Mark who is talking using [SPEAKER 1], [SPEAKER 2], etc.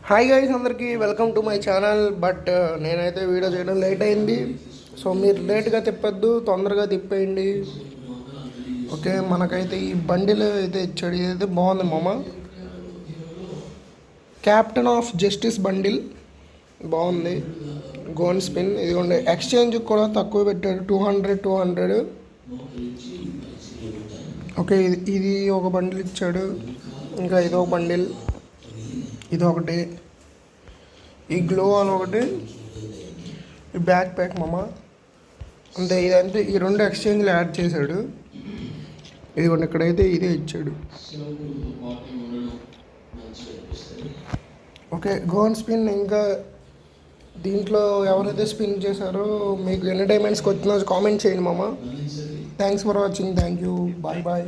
[SPEAKER 1] Hi guys, అందరికీ welcome to my channel. But నేనైతే video చేయడం లేట్ అయింది. సో మీరు లేట్గా తిప్పొద్దు, తొందరగా తిప్పేయండి. ఓకే, మనకైతే ఈ బండిల్ అయితే ఇచ్చాడు. ఇదైతే బాగుంది మామ. క్యాప్టెన్ ఆఫ్ జస్టిస్ బండిల్ బాగుంది. గోన్ స్పిన్ ఇదిగోండి. ఎక్స్చేంజ్ కూడా తక్కువ పెట్టాడు, 200. ఓకే, ఇది ఒక బండిల్ ఇచ్చాడు. ఇంకా ఇదో బండిల్, ఇది ఒకటి, ఈ గ్లో అని ఒకటి, ఈ బ్యాక్ ప్యాక్ మామ. అంతే, ఇదంటే ఈ రెండు ఎక్స్చేంజ్లు యాడ్ చేశాడు. ఇదిగోండి, ఇక్కడైతే ఇదే ఇచ్చాడు. Okay, gone spin. ఇంకా దీంట్లో ఎవరైతే స్పిన్ చేశారో మీకు ఎన్ని డైమండ్స్కి వచ్చినా కామెంట్ చేయండి మామ. Thanks for watching. Thank you. Bye bye.